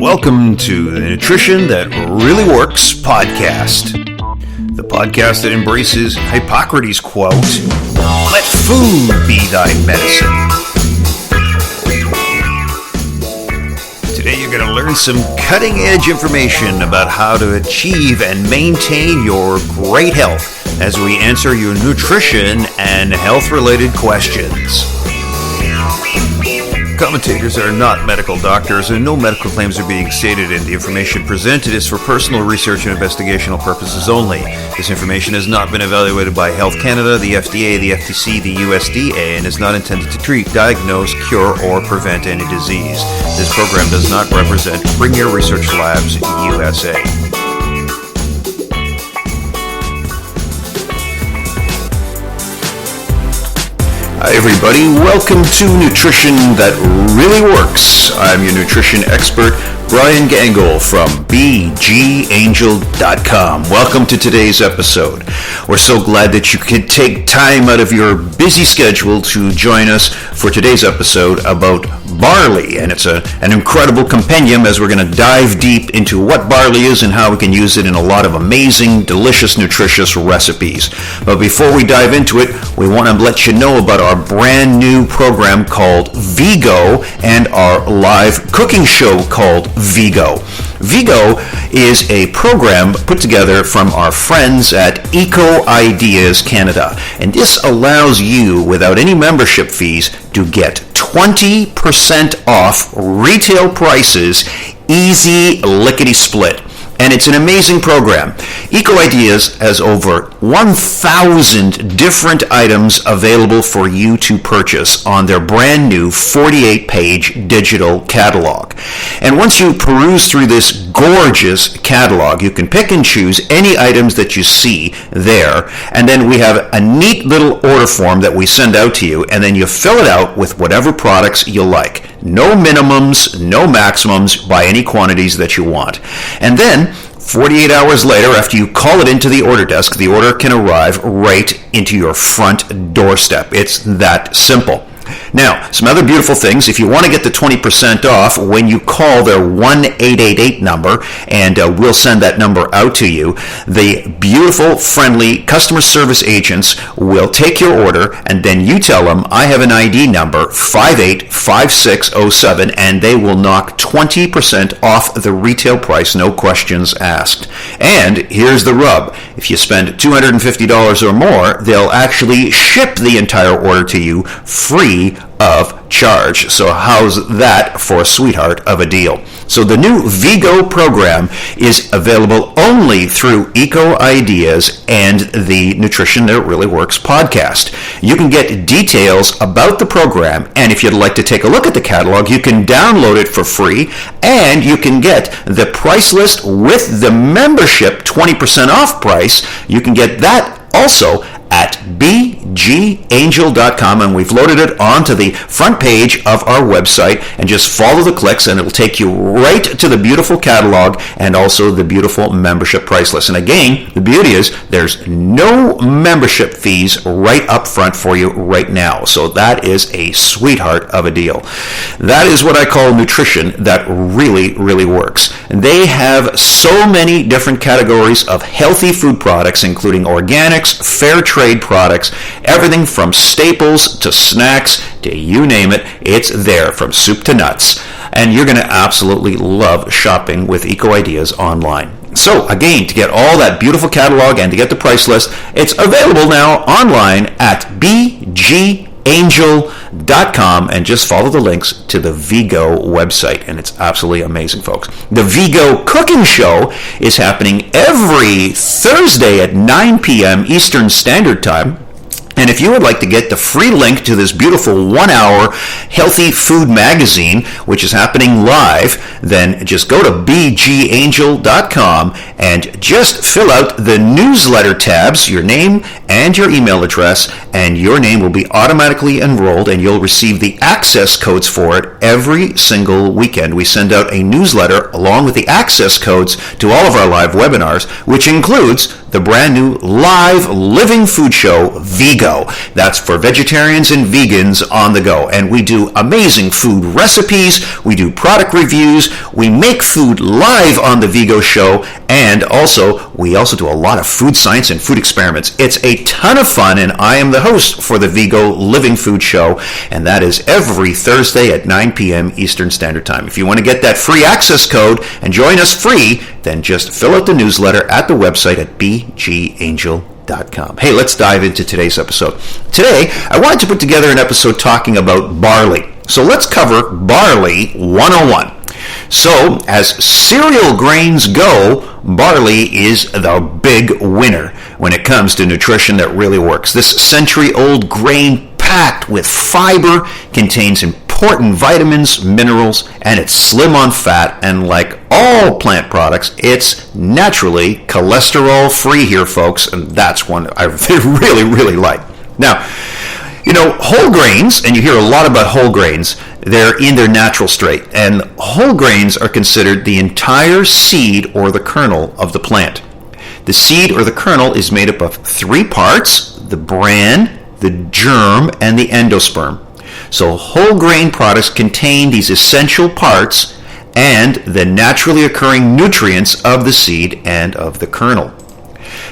Welcome to the Nutrition That Really Works podcast. The podcast that embraces Hippocrates' quote, "Let food be thy medicine." Today you're going to learn some cutting-edge information about how to achieve and maintain your great health as we answer your nutrition and health-related questions. Commentators are not medical doctors, and no medical claims are being stated, and the information presented is for personal research and investigational purposes only. This information has not been evaluated by Health Canada, the FDA, the FTC, the USDA, and is not intended to treat, diagnose, cure, or prevent any disease. This program does not represent Premier Research Labs, USA. Hi everybody, welcome to Nutrition That Really Works. I'm your nutrition expert, Brian Gangle from bgangel.com. Welcome to today's episode. We're so glad that you could take time out of your busy schedule to join us for today's episode about barley. And it's an incredible compendium as we're going to dive deep into what barley is and how we can use it in a lot of amazing, delicious, nutritious recipes. But before we dive into it, we want to let you know about our brand new program called Vigo and our live cooking show called Vigo. Vigo is a program put together from our friends at Eco Ideas Canada, and this allows you, without any membership fees, to get 20% off retail prices, easy lickety-split. And it's an amazing program. Eco Ideas has over 1,000 different items available for you to purchase on their brand new 48-page digital catalog. And once you peruse through this gorgeous catalog, you can pick and choose any items that you see there. And then we have a neat little order form that we send out to you, and then you fill it out with whatever products you like. No minimums, no maximums, by any quantities that you want. And then 48 hours later, after you call it into the order desk, the order can arrive right into your front doorstep. It's that simple. Now, some other beautiful things. If you want to get the 20% off when you call their 1-888 number, and we'll send that number out to you, the beautiful, friendly customer service agents will take your order, and then you tell them, I have an ID number, 585607, and they will knock 20% off the retail price, no questions asked. And here's the rub. If you spend $250 or more, they'll actually ship the entire order to you free of charge. So how's that for a sweetheart of a deal? So the new Vigo program is available only through Eco Ideas and the Nutrition That Really Works podcast. You can get details about the program, and if you'd like to take a look at the catalog, you can download it for free, and you can get the price list with the membership 20% off price. You can get that also at bgangel.com, and we've loaded it onto the front page of our website, and just follow the clicks and it'll take you right to the beautiful catalog and also the beautiful membership price list. And again, the beauty is there's no membership fees right up front for you right now. So that is a sweetheart of a deal. That is what I call nutrition that really, really works. And they have so many different categories of healthy food products, including organics, fair trade products, everything from staples to snacks to you name it, it's there from soup to nuts. And you're going to absolutely love shopping with Eco Ideas online. So again, to get all that beautiful catalog and to get the price list, it's available now online at bgangel.com, and just follow the links to the Vigo website, and it's absolutely amazing, folks. The Vigo cooking show is happening every Thursday at 9 p.m. Eastern Standard Time. And if you would like to get the free link to this beautiful 1-hour healthy food magazine, which is happening live, then just go to bgangel.com and just fill out the newsletter tabs, your name and your email address, and your name will be automatically enrolled, and you'll receive the access codes for it every single weekend. We send out a newsletter along with the access codes to all of our live webinars, which includes the brand new live living food show, Vigo. Vigo. That's for vegetarians and vegans on the go. And we do amazing food recipes, we do product reviews, we make food live on the Vigo show, and we also do a lot of food science and food experiments. It's a ton of fun, and I am the host for the Vigo Living Food Show, and that is every Thursday at 9 p.m. Eastern Standard Time. If you want to get that free access code and join us free, then just fill out the newsletter at the website at bgangel.com. Hey, let's dive into today's episode. Today, I wanted to put together an episode talking about barley. So let's cover Barley 101. So, as cereal grains go, barley is the big winner when it comes to nutrition that really works. This century-old grain packed with fiber contains important vitamins, minerals, and it's slim on fat, and like all plant products, it's naturally cholesterol-free here, folks, and that's one I really, really like. Now, whole grains, and you hear a lot about whole grains, they're in their natural state, and whole grains are considered the entire seed or the kernel of the plant. The seed or the kernel is made up of three parts: the bran, the germ, and the endosperm. So whole grain products contain these essential parts and the naturally occurring nutrients of the seed and of the kernel.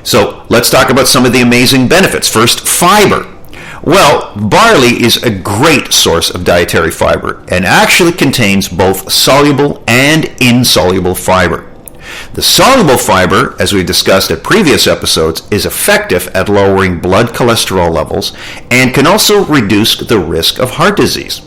So let's talk about some of the amazing benefits. First, fiber. Well, barley is a great source of dietary fiber and actually contains both soluble and insoluble fiber. The soluble fiber, as we discussed at previous episodes, is effective at lowering blood cholesterol levels and can also reduce the risk of heart disease.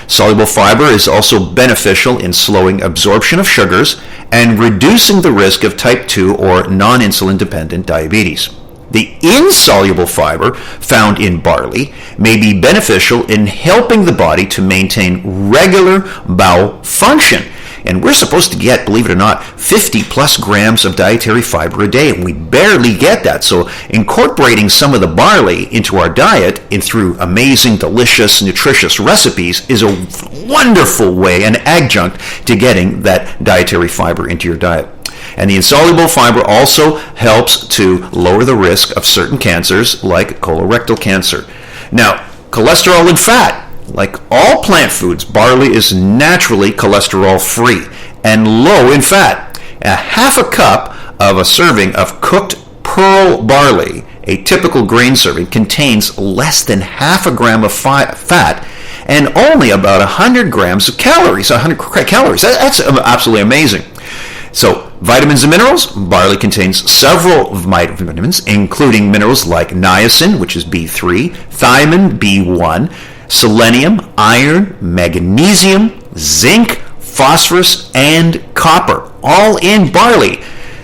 Soluble fiber is also beneficial in slowing absorption of sugars and reducing the risk of type 2 or non-insulin dependent diabetes. The insoluble fiber found in barley may be beneficial in helping the body to maintain regular bowel function. And we're supposed to get, believe it or not, 50 plus grams of dietary fiber a day, and we barely get that. So incorporating some of the barley into our diet and through amazing, delicious, nutritious recipes is a wonderful way, an adjunct to getting that dietary fiber into your diet. And the insoluble fiber also helps to lower the risk of certain cancers like colorectal cancer. Now, cholesterol and fat. Like all plant foods, barley is naturally cholesterol-free and low in fat. A half a cup of a serving of cooked pearl barley, a typical grain serving, contains less than half a gram of fat and only about 100 grams of calories. 100 calories. That's absolutely amazing. So, vitamins and minerals. Barley contains several vitamins, including minerals like niacin, which is B3, thiamine, B1, selenium, iron, magnesium, zinc, phosphorus, and copper, all in barley.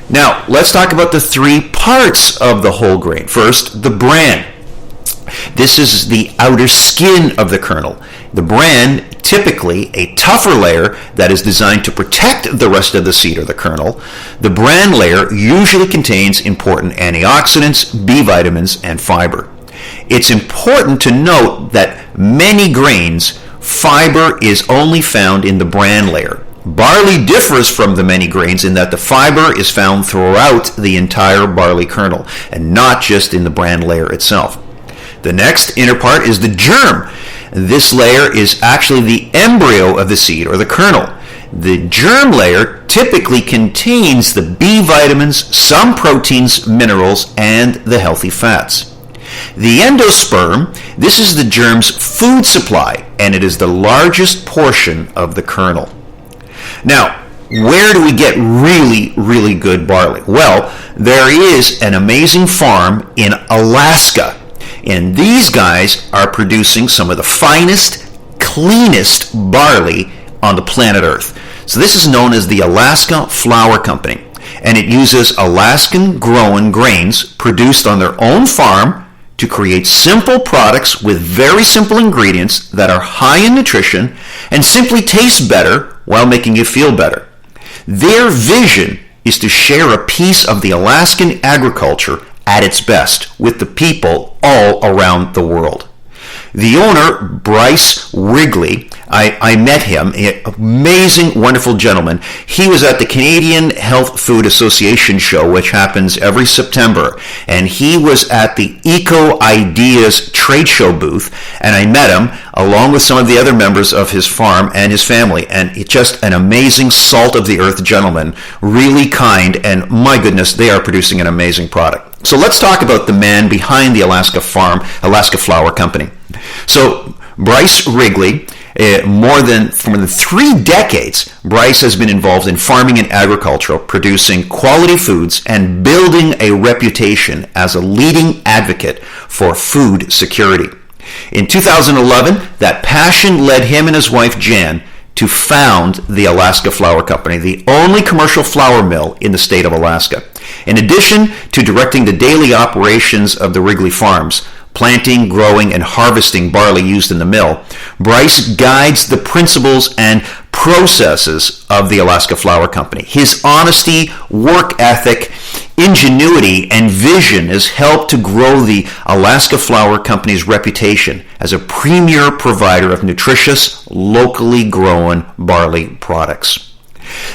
Now, let's talk about the three parts of the whole grain. First, the bran. This is the outer skin of the kernel. The bran, typically a tougher layer that is designed to protect the rest of the seed or the kernel. The bran layer usually contains important antioxidants, B vitamins, and fiber. It's important to note that many grains, fiber is only found in the bran layer. Barley differs from the many grains in that the fiber is found throughout the entire barley kernel and not just in the bran layer itself. The next inner part is the germ. This layer is actually the embryo of the seed or the kernel. The germ layer typically contains the B vitamins, some proteins, minerals, and the healthy fats. The endosperm, this is the germ's food supply, and it is the largest portion of the kernel. Now, where do we get really, really good barley? Well, there is an amazing farm in Alaska, and these guys are producing some of the finest, cleanest barley on the planet Earth. So this is known as the Alaska Flour Company, and it uses Alaskan-grown grains produced on their own farm to create simple products with very simple ingredients that are high in nutrition and simply taste better while making you feel better. Their vision is to share a piece of the Alaskan agriculture at its best with the people all around the world. The owner, Bryce Wrigley, I met him, amazing, wonderful gentleman. He was at the Canadian Health Food Association show, which happens every September, and he was at the Eco Ideas trade show booth, and I met him along with some of the other members of his farm and his family, and just an amazing salt-of-the-earth gentleman, really kind, and my goodness, they are producing an amazing product. So let's talk about the man behind the Alaska Flour Company. So Bryce Wrigley, more than 3 decades, Bryce has been involved in farming and agriculture, producing quality foods and building a reputation as a leading advocate for food security. In 2011, that passion led him and his wife Jan to found the Alaska Flour Company, the only commercial flour mill in the state of Alaska. In addition to directing the daily operations of the Wrigley farms, planting, growing, and harvesting barley used in the mill, Bryce guides the principles and processes of the Alaska Flour Company. His honesty, work ethic, ingenuity, and vision has helped to grow the Alaska Flour Company's reputation as a premier provider of nutritious, locally grown barley products.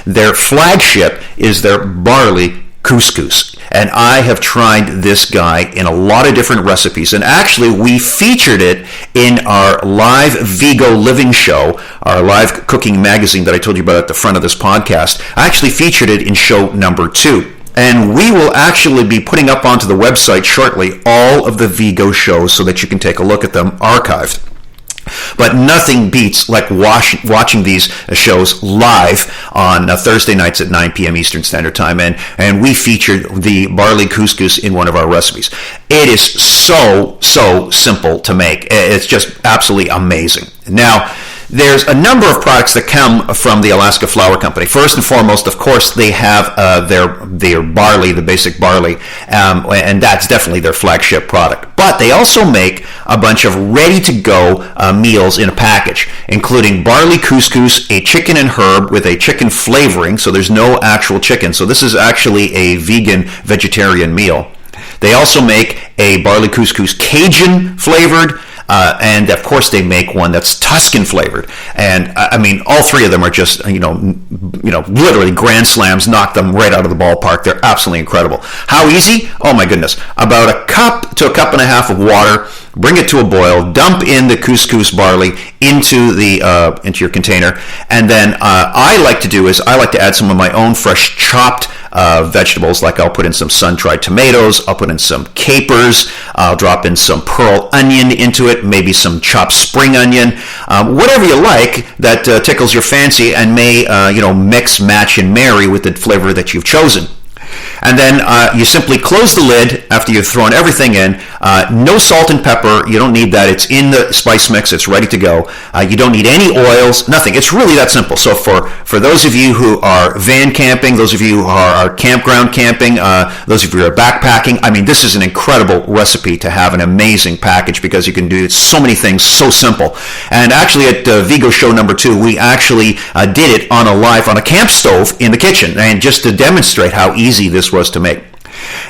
Their flagship is their Barley Couscous, and I have tried this guy in a lot of different recipes, and actually we featured it in our live Vigo Living show, our live cooking magazine that I told you about at the front of this podcast. I actually featured it in show number 2. And we will actually be putting up onto the website shortly all of the Vigo shows so that you can take a look at them archived. But nothing beats like watching these shows live on Thursday nights at 9 p.m. Eastern Standard Time, and we featured the Barley Couscous in one of our recipes. It is so simple to make. It's just absolutely amazing. Now, there's a number of products that come from the Alaska Flour Company. First and foremost, of course, they have their barley, the basic barley, and that's definitely their flagship product. But they also make a bunch of ready-to-go meals in a package, including barley couscous, a chicken and herb with a chicken flavoring, so there's no actual chicken. So this is actually a vegetarian meal. They also make a barley couscous Cajun flavored, and of course they make one that's Tuscan flavored. And I mean, all three of them are just, literally grand slams, knock them right out of the ballpark. They're absolutely incredible. How easy? Oh my goodness. About a cup to a cup and a half of water, bring it to a boil, dump in the couscous barley into your container, and then I like to add some of my own fresh chopped vegetables. Like I'll put in some sun-dried tomatoes, I'll put in some capers, I'll drop in some pearl onion into it, maybe some chopped spring onion, whatever you like that tickles your fancy and may mix, match, and marry with the flavor that you've chosen. And then you simply close the lid after you've thrown everything in. No salt and pepper. You don't need that. It's in the spice mix. It's ready to go. You don't need any oils, nothing. It's really that simple. So for those of you who are van camping, those of you who are campground camping, those of you who are backpacking, I mean, this is an incredible recipe to have, an amazing package, because you can do so many things so simple. And actually at Vigo show number 2, we actually did it on a camp stove in the kitchen, and just to demonstrate how easy this was to make.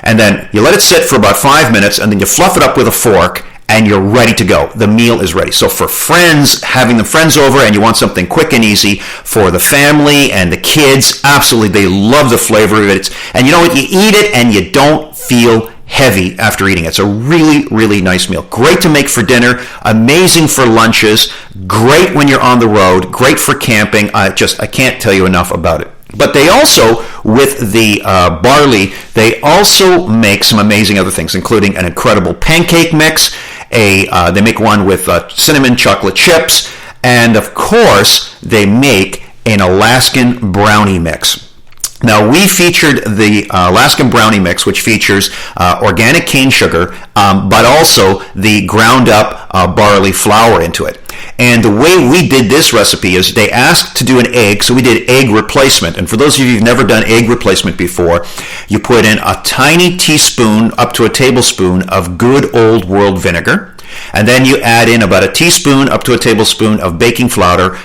And then you let it sit for about 5 minutes, and then you fluff it up with a fork, and you're ready to go. The meal is ready. So for friends, having the friends over, and you want something quick and easy, for the family and the kids, absolutely, they love the flavor of it. And you know what? You eat it and you don't feel heavy after eating it. It's a really, really nice meal. Great to make for dinner, amazing for lunches, great when you're on the road, great for camping. I can't tell you enough about it. But they also, with the barley, they also make some amazing other things, including an incredible pancake mix. They make one with cinnamon chocolate chips, and of course, they make an Alaskan Brownie mix. Now, we featured the Alaskan Brownie mix, which features organic cane sugar, but also the ground up barley flour into it. And the way we did this recipe is they asked to do an egg, so we did egg replacement. And for those of you who've never done egg replacement before, you put in a tiny teaspoon up to a tablespoon of good old world vinegar. And then you add in about a teaspoon up to a tablespoon of baking flour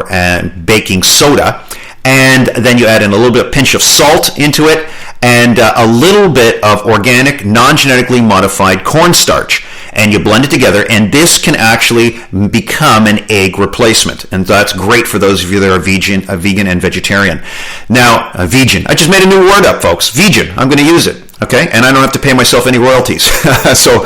and baking soda. And then you add in a little bit of pinch of salt into it, and a little bit of organic, non-genetically modified cornstarch. and you blend it together, and this can actually become an egg replacement, and that's great for those of you that are vegan and vegetarian. Now, vegan. I just made a new word up, folks. Vegan. I'm going to use it. Okay, and I don't have to pay myself any royalties. So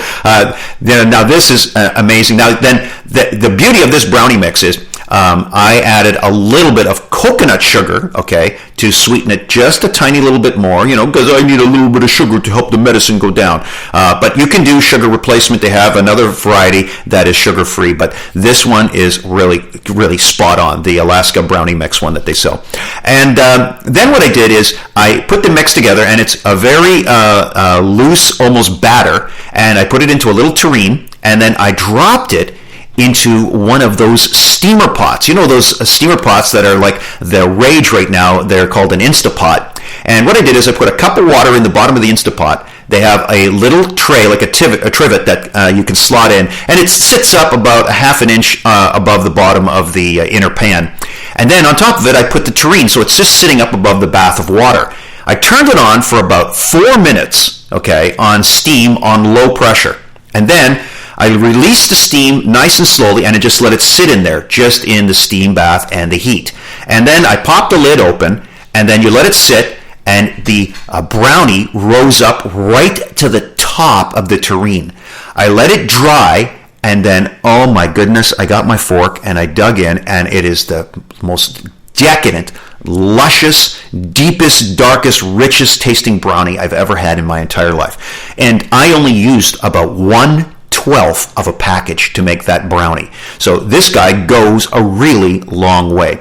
now this is amazing. Now then, the beauty of this brownie mix is I added a little bit of coconut sugar, okay, to sweeten it just a tiny little bit more, because I need a little bit of sugar to help the medicine go down. But you can do sugar replacement. They have another variety that is sugar-free, but this one is really, really spot on, the Alaska Brownie mix one that they sell. And then what I did is I put the mix together, and it's a very loose, almost batter, and I put it into a little tureen, and then I dropped it into one of those steamer pots. Those steamer pots that are like the rage right now. They're called an Instapot. And what I did is I put a cup of water in the bottom of the Instapot. They have a little tray, like a trivet that you can slot in, and it sits up about a half an inch above the bottom of the inner pan. And then on top of it, I put the tureen, so it's just sitting up above the bath of water. I turned it on for about 4 minutes, okay, on steam on low pressure. And then I released the steam nice and slowly, and I just let it sit in there, just in the steam bath and the heat. And then I popped the lid open, and then you let it sit, and the brownie rose up right to the top of the tureen. I let it dry, and then, oh my goodness, I got my fork, and I dug in, and it is the most decadent, luscious, deepest, darkest, richest tasting brownie I've ever had in my entire life. And I only used about 1/12 of a package to make that brownie. So this guy goes a really long way.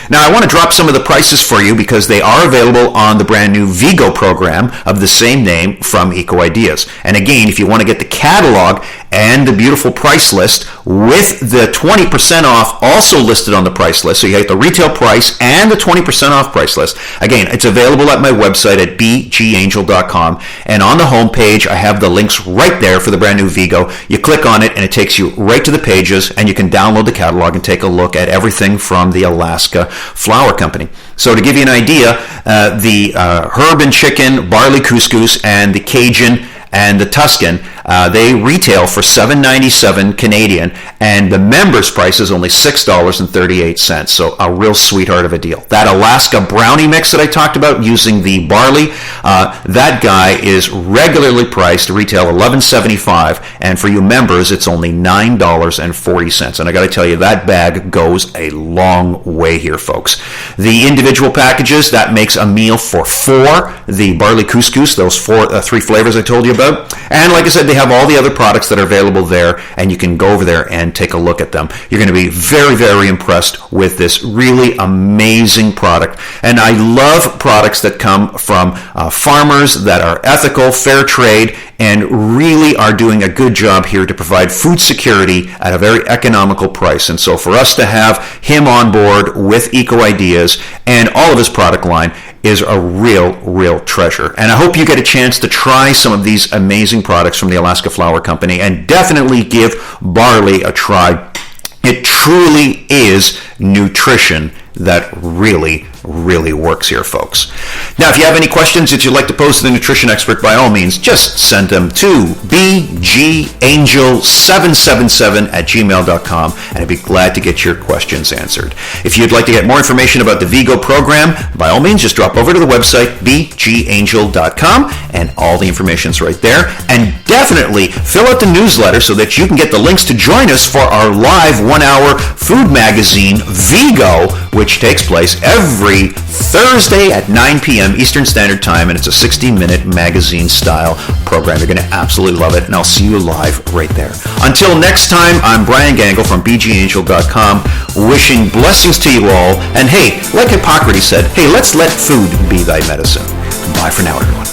Now, I want to drop some of the prices for you because they are available on the brand new Vigo program of the same name from Eco Ideas. And again, if you want to get the catalog and the beautiful price list with the 20% off also listed on the price list, so you get the retail price and the 20% off price list. Again, it's available at my website at bgangel.com, and on the homepage I have the links right there for the brand new Vigo. You click on it and it takes you right to the pages, and you can download the catalog and take a look at everything from the Alaska Flour Company. So to give you an idea, the herb and chicken, barley couscous, and the Cajun and the Tuscan, they retail for $7.97 Canadian, and the members price is only $6.38. So a real sweetheart of a deal. That Alaska Brownie mix that I talked about using the barley, that guy is regularly priced to retail $11.75, and for you members, it's only $9.40. And I got to tell you, that bag goes a long way here, folks. The individual packages, that makes a meal for four. The barley couscous, those three flavors I told you about. And like I said, they have all the other products that are available there, and you can go over there and take a look at them. You're going to be very, very impressed with this really amazing product. And I love products that come from farmers that are ethical, fair trade, and really are doing a good job here to provide food security at a very economical price. And so for us to have him on board with Eco Ideas and all of his product line is a real treasure. And I hope you get a chance to try some of these amazing products from the Alaska Flour Company, and definitely give barley a try. It truly is nutrition that really works here, folks. Now, if you have any questions that you'd like to pose to the nutrition expert, by all means, just send them to bgangel777@gmail.com, and I'd be glad to get your questions answered. If you'd like to get more information about the Vigo program, by all means, just drop over to the website, bgangel.com, and all the information's right there. And definitely fill out the newsletter so that you can get the links to join us for our live 1-hour food magazine, Vigo, which takes place every Thursday at 9 p.m. Eastern Standard Time, and it's a 60-minute magazine-style program. You're going to absolutely love it, and I'll see you live right there. Until next time, I'm Brian Gangle from bgangel.com, wishing blessings to you all, and hey, like Hippocrates said, hey, let's let food be thy medicine. Bye for now, everyone.